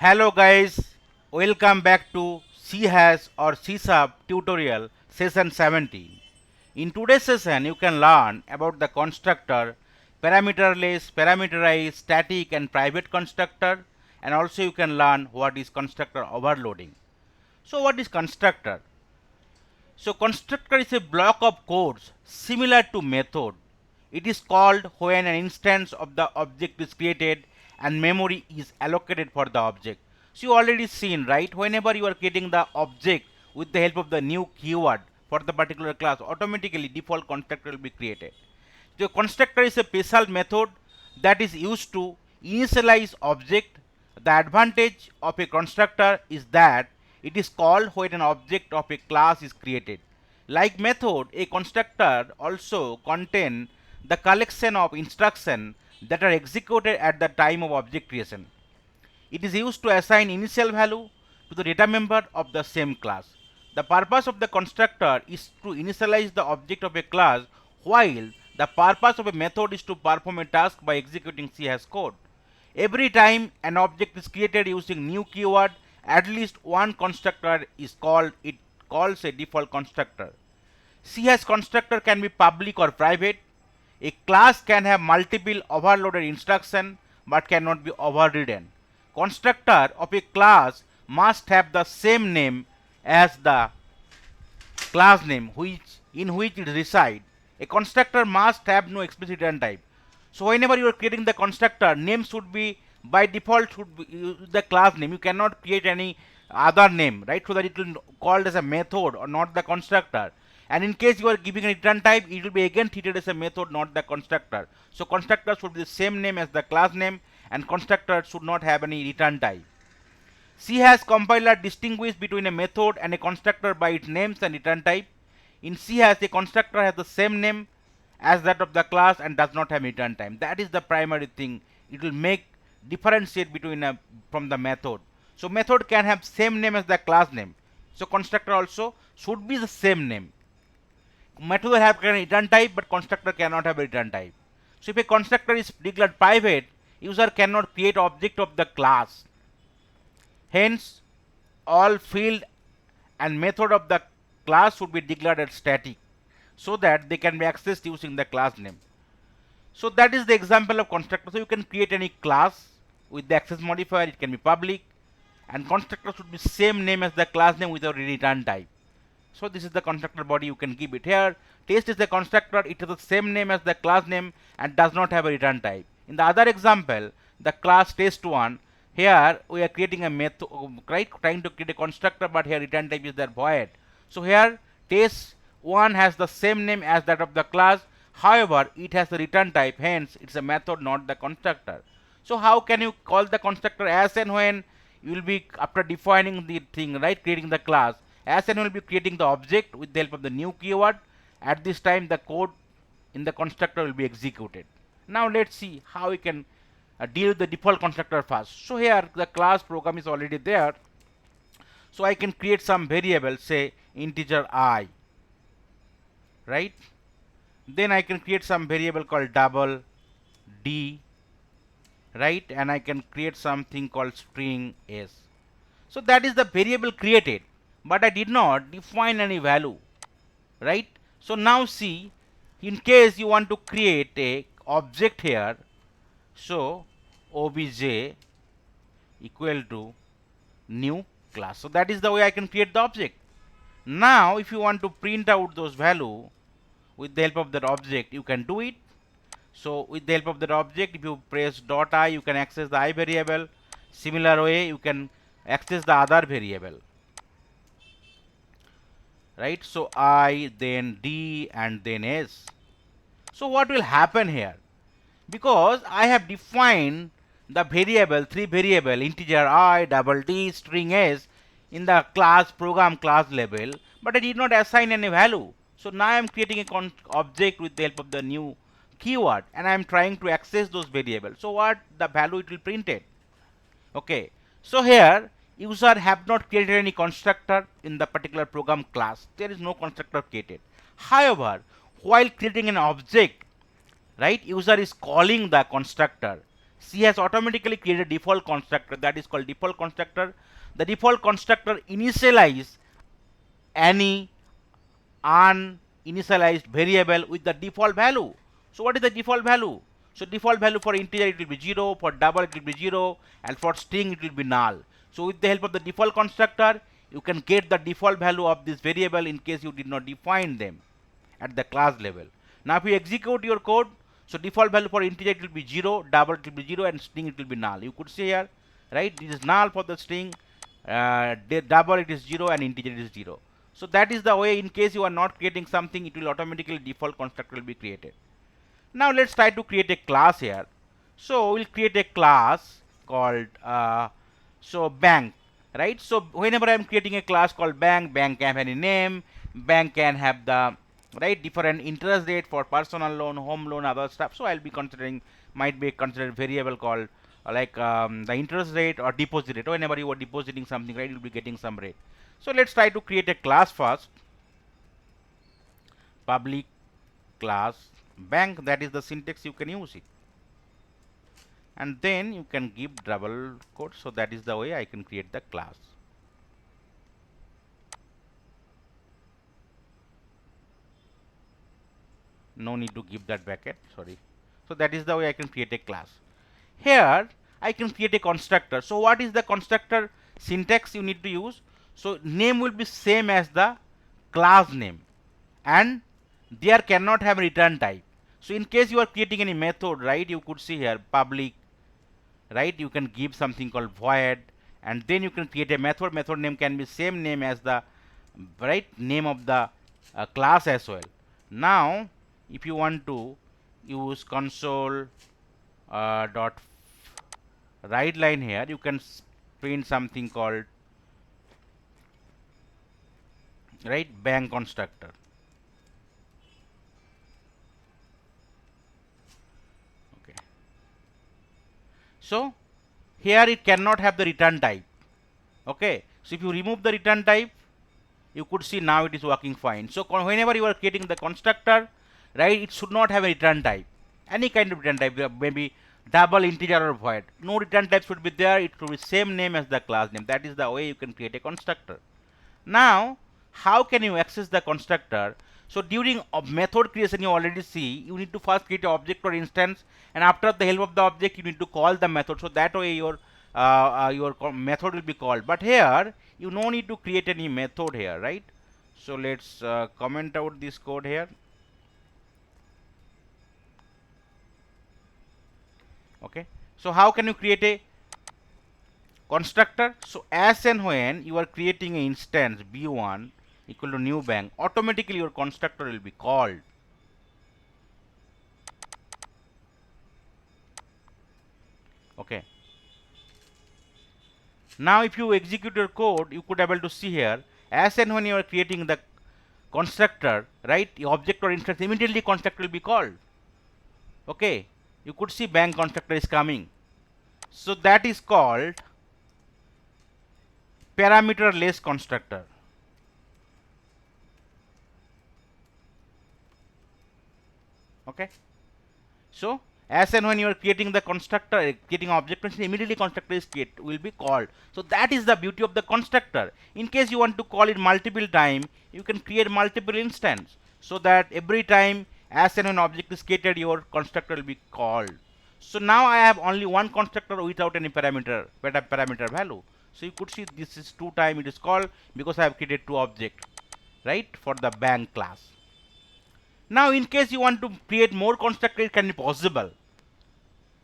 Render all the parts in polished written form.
Hello guys, welcome back to C Hash or C Sharp tutorial session 17. In today's session you can learn about the constructor, parameterless, parameterized, static and private constructor, and also you can learn what is constructor overloading. So what is constructor? So constructor is a block of codes similar to method. It is called when an instance of the object is created and memory is allocated for the object. So you already seen, right? Whenever you are creating the object with the help of the new keyword for the particular class, automatically default constructor will be created. The constructor is a special method that is used to initialize object. The advantage of a constructor is that it is called when an object of a class is created. Like method, a constructor also contain the collection of instructions that are executed at the time of object creation. It is used to assign initial value to the data member of the same class. The purpose of the constructor is to initialize the object of a class, while the purpose of a method is to perform a task by executing C# code. Every time an object is created using new keyword, at least one constructor is called. It calls a default constructor. C# constructor can be public or private. A class can have multiple overloaded instructions but cannot be overridden. Constructor of a class must have the same name as the class name in which it resides. A constructor must have no explicit return type. So whenever you are creating the constructor, name should be by default should be the class name. You cannot create any other name, right? So that it will be called as a method or not the constructor. And in case you are giving a return type, it will be again treated as a method, not the constructor. So constructor should be the same name as the class name, and constructor should not have any return type. C# compiler distinguish between a method and a constructor by its names and return type. In C#, a constructor has the same name as that of the class and does not have return type. That is the primary thing. It will make differentiate between from the method. So method can have same name as the class name. So constructor also should be the same name. Method will have a return type, but constructor cannot have a return type. So if a constructor is declared private, user cannot create object of the class. Hence, all field and method of the class should be declared as static, so that they can be accessed using the class name. So that is the example of constructor. So you can create any class with the access modifier. It can be public, and constructor should be same name as the class name without any return type. So this is the constructor body. You can give it here. Test is the constructor. It has the same name as the class name and does not have a return type. In the other example, the class test1, here we are creating a method, right? Trying to create a constructor, but here return type is that void. So here test1 has the same name as that of the class. However, it has the return type. Hence, it's a method, not the constructor. So how can you call the constructor? As and when you will be, after defining the thing, right, creating the class, as and when you will be creating the object with the help of the new keyword. At this time, the code in the constructor will be executed. Now let's see how we can deal with the default constructor first. So here the class program is already there. So I can create some variable, say integer I, right? Then I can create some variable called double D, right? And I can create something called string S. So that is the variable created, but I did not define any value, right? So now see, in case you want to create a object here, so obj equal to new class. So that is the way I can create the object. Now if you want to print out those value with the help of that object, you can do it. So with the help of that object, if you press dot I, you can access the I variable. Similar way, you can access the other variable, right? So I, then D, and then S. So what will happen here? Because I have defined the variable, three variable, integer I, double D, string S in the class program class level, but I did not assign any value. So now I am creating a object with the help of the new keyword, and I am trying to access those variables. So what the value it will print it. Okay. So here user have not created any constructor in the particular program class. There is no constructor created. However, while creating an object, right, user is calling the constructor. C has automatically created a default constructor that is called default constructor. The default constructor initialize any uninitialized variable with the default value. So what is the default value? So default value for integer it will be 0, for double it will be 0, and for string it will be null. So with the help of the default constructor, you can get the default value of this variable in case you did not define them at the class level. Now if you execute your code, so default value for integer it will be 0, double it will be 0, and string it will be null. You could see here, right? This is null for the string, double it is 0, and integer it is 0. So that is the way, in case you are not creating something, it will automatically default constructor will be created. Now let's try to create a class here. So we'll create a class called bank, right? So whenever I'm creating a class called bank can have any name, bank can have the right different interest rate for personal loan, home loan, other stuff. So I'll be considering, might be considered variable called the interest rate or deposit rate. Whenever you are depositing something, right, you'll be getting some rate. So let's try to create a class first. Public class bank, that is the syntax you can use it, and then you can give double quote. So that is the way I can create the class. No need to give that bracket, sorry. So that is the way I can create a class. Here I can create a constructor. So what is the constructor syntax you need to use? So name will be same as the class name, and there cannot have return type. So in case you are creating any method, right, you could see here public, right, you can give something called void, and then you can create a method. Method name can be same name as the right name of the class as well. Now if you want to use console dot write line, here you can print something called right bank constructor. Okay, so here it cannot have the return type. Okay, so if you remove the return type, you could see now it is working fine. So whenever you are creating the constructor, right, it should not have a return type, any kind of return type, maybe double, integer, or void. No return type should be there. It should be same name as the class name. That is the way you can create a constructor. Now how can you access the constructor? So during method creation, you already see you need to first create an object or instance, and after the help of the object you need to call the method. So that way your method will be called. But here you no need to create any method here, right? So let's comment out this code here. Okay, so how can you create a constructor? So as and when you are creating an instance b1 equal to new bank, automatically your constructor will be called. Okay, now if you execute your code, you could able to see here, as and when you are creating the constructor, right, the object or instance, immediately constructor will be called. Okay, you could see bank constructor is coming. So that is called parameterless constructor. Okay, so as and when you are creating the constructor, creating object, immediately constructor is will be called. So that is the beauty of the constructor. In case you want to call it multiple time, you can create multiple instance, so that every time as and when object is created, your constructor will be called. So now I have only one constructor without any parameter value. So you could see this is 2 times it is called, because I have created 2 objects, right, for the bank class. Now in case you want to create more constructor, it can be possible,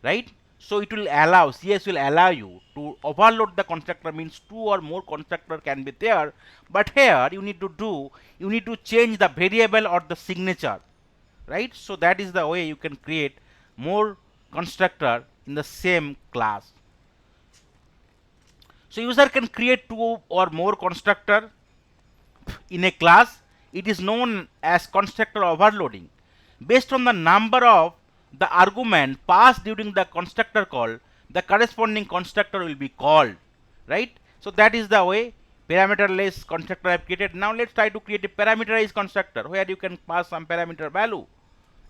right? So it will allow, CS will allow you to overload the constructor, means 2 or more constructor can be there. But here you need to change the variable or the signature, right? So that is the way you can create more constructor in the same class. So user can create 2 or more constructor in a class. It is known as constructor overloading. Based on the number of the argument passed during the constructor call, the corresponding constructor will be called, right? So that is the way parameterless constructor I have created. Now let's try to create a parameterized constructor where you can pass some parameter value,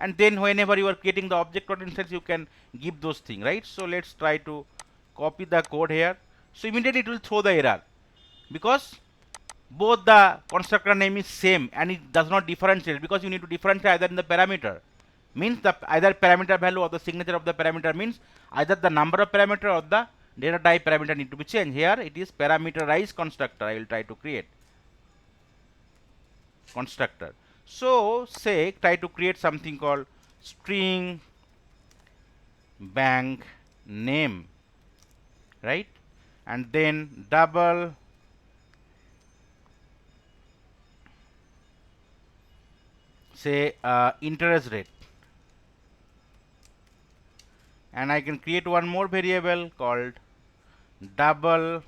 and then whenever you are creating the object or instance, you can give those things, right? So let's try to copy the code here. So immediately it will throw the error because both the constructor name is same and it does not differentiate, because you need to differentiate either in the parameter, means the either parameter value or the signature of the parameter, means either the number of parameter or the data type parameter need to be changed. Here it is parameterized constructor. I will try to create constructor. So say try to create something called string bank name, right? And then double say interest rate, and I can create one more variable called double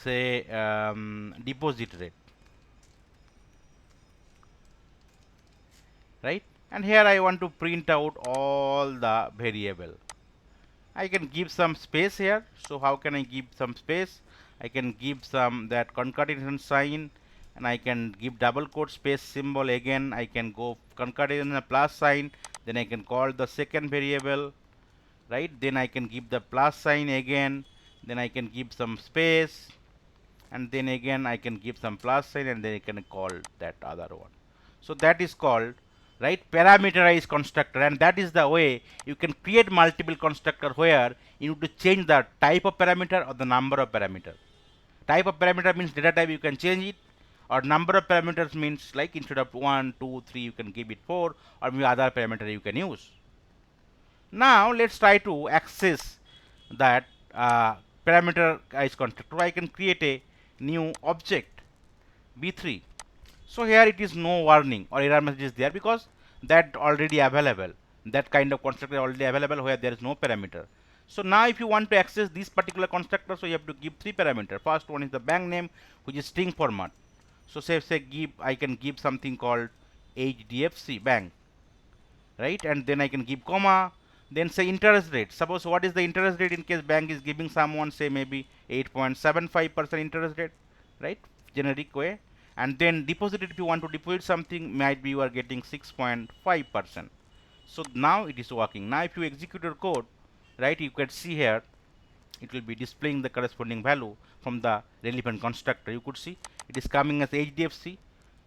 say deposit rate, right? And here I want to print out all the variable. I can give some space here. So how can I give some space? I can give some that concatenation sign, and I can give double quote space symbol. Again I can go concatenation a plus sign, then I can call the second variable, right? Then I can give the plus sign again, then I can give some space, and then again I can give some plus sign, and then I can call that other one. So that is called, right, parameterized constructor, and that is the way you can create multiple constructor where you need to change the type of parameter or the number of parameter. Type of parameter means data type you can change it, or number of parameters means like instead of 1, 2, 3 you can give it 4, or maybe other parameter you can use. Now let's try to access that parameterized constructor. I can create a new object b3. So here it is no warning or error message is there because that already available, that kind of constructor already available where there is no parameter. So now if you want to access this particular constructor, so you have to give 3 parameter. First one is the bank name, which is string format. So say give, I can give something called HDFC bank, right? And then I can give comma, then say interest rate. Suppose what is the interest rate in case bank is giving someone say maybe 8.75% interest rate, right? Generic way. And then deposit it, if you want to deposit something, might be you are getting 6.5%. So now it is working. Now if you execute your code, right, you can see here it will be displaying the corresponding value from the relevant constructor. You could see it is coming as HDFC,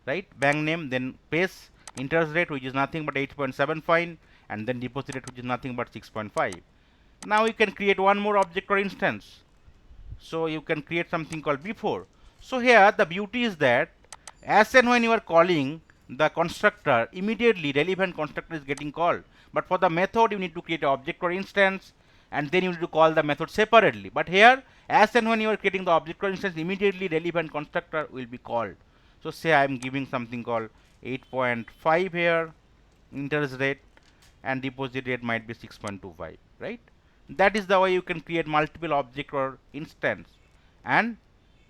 right, bank name, then paste interest rate, which is nothing but 8.75, and then deposit rate, which is nothing but 6.5. Now you can create one more object or instance. So you can create something called before. So here the beauty is that as and when you are calling the constructor, immediately relevant constructor is getting called. But for the method you need to create an object or instance, and then you need to call the method separately. But here as and when you are creating the object or instance, immediately relevant constructor will be called. So say I am giving something called 8.5 here, interest rate, and deposit rate might be 6.25, right? That is the way you can create multiple object or instance, and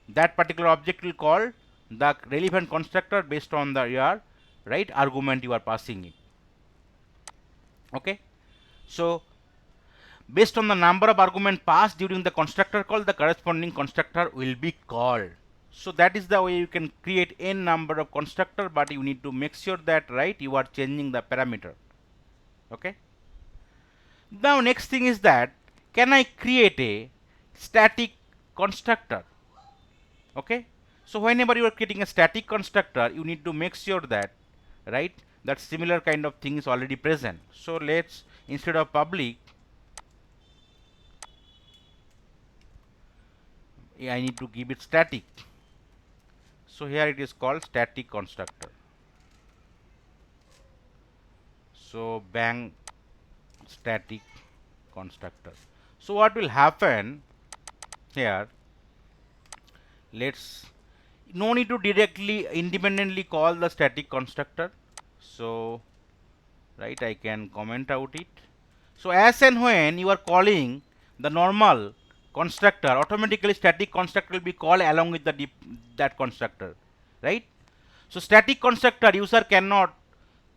that particular object will call the relevant constructor based on the your right argument you are passing it. Okay, so based on the number of argument passed during the constructor call, the corresponding constructor will be called. So that is the way you can create n number of constructor, but you need to make sure that right you are changing the parameter. Okay, now next thing is that can I create a static constructor? Okay, so whenever you are creating a static constructor, you need to make sure that right that similar kind of thing is already present. So let's, instead of public, I need to give it static. So here it is called static constructor. So bank static constructor. So what will happen here, let's, no need to directly independently call the static constructor. So right, I can comment out it. So as and when you are calling the normal constructor, automatically static constructor will be called along with the that constructor, right? So static constructor, user cannot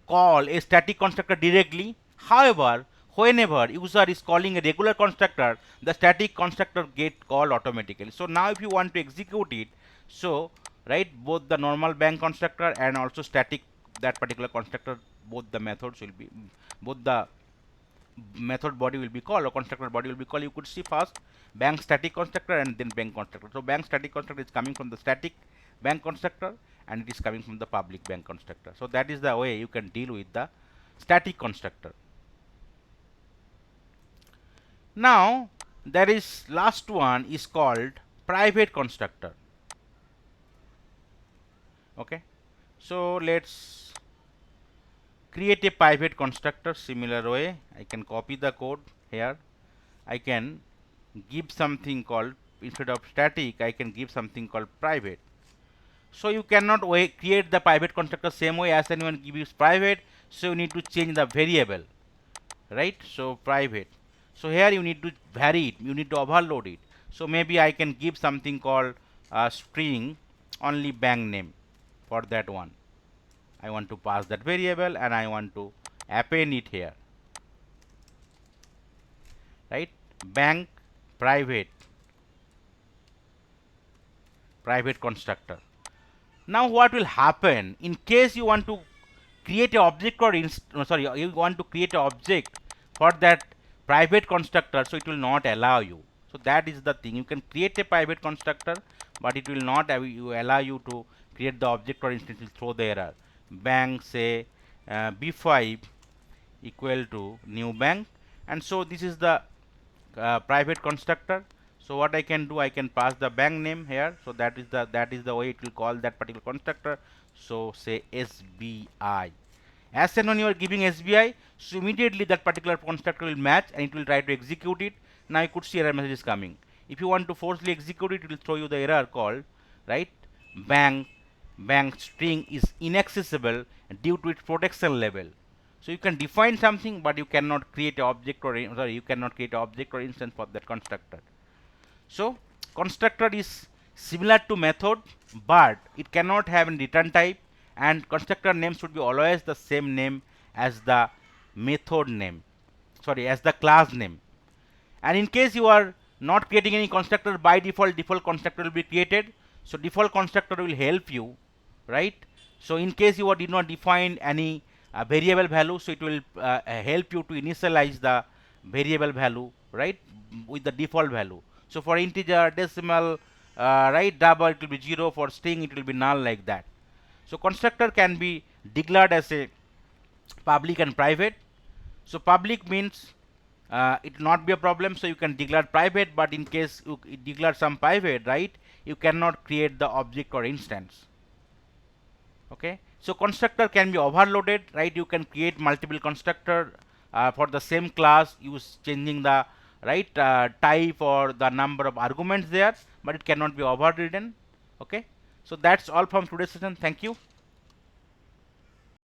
call a static constructor directly. However, whenever user is calling a regular constructor, the static constructor get called automatically. So now if you want to execute it, so right, both the normal bank constructor and also static that particular constructor, both the methods will be, both the method body will be called or constructor body will be called. You could see first bank static constructor and then bank constructor. So bank static constructor is coming from the static bank constructor and it is coming from the public bank constructor. So that is the way you can deal with the static constructor. Now there is last one is called private constructor. Okay, so let's create a private constructor. Similar way, I can copy the code here. I can give something called, instead of static, I can give something called private. So you cannot create the private constructor same way as anyone gives private. So you need to change the variable, right? So private. So here you need to vary it. You need to overload it. So maybe I can give something called string only bank name for that one. I want to pass that variable and I want to append it here, right? Bank private constructor. Now what will happen in case you want to create a object or you want to create an object for that private constructor, so it will not allow you. So that is the thing. You can create a private constructor, but it will not allow you to create the object or instance. Will throw the error. Bank say b5 equal to new bank, and so this is the private constructor. So what I can do, I can pass the bank name here. So that is the way it will call that particular constructor. So say SBI. As and when you are giving SBI, so immediately that particular constructor will match and it will try to execute it. Now you could see error message is coming. If you want to forcefully execute it, it will throw you the error called, right, bank string is inaccessible due to its protection level. So you can define something, but you cannot create an object or you cannot create an object or instance for that constructor. So constructor is similar to method, but it cannot have a return type, and constructor name should be always the same name as the method name, as the class name. And in case you are not creating any constructor, by default constructor will be created. So default constructor will help you, right? So in case you did not define any variable value, so it will help you to initialize the variable value, right, with the default value. So for integer, decimal, right, double, it will be 0. For string, it will be null, like that. So constructor can be declared as a public and private. So public means it will not be a problem, so you can declare private, but in case you declare some private, right, you cannot create the object or instance. Okay, so constructor can be overloaded, right? You can create multiple constructor for the same class, use changing the type or the number of arguments there, but it cannot be overridden. Okay, so that's all from today's session. Thank you.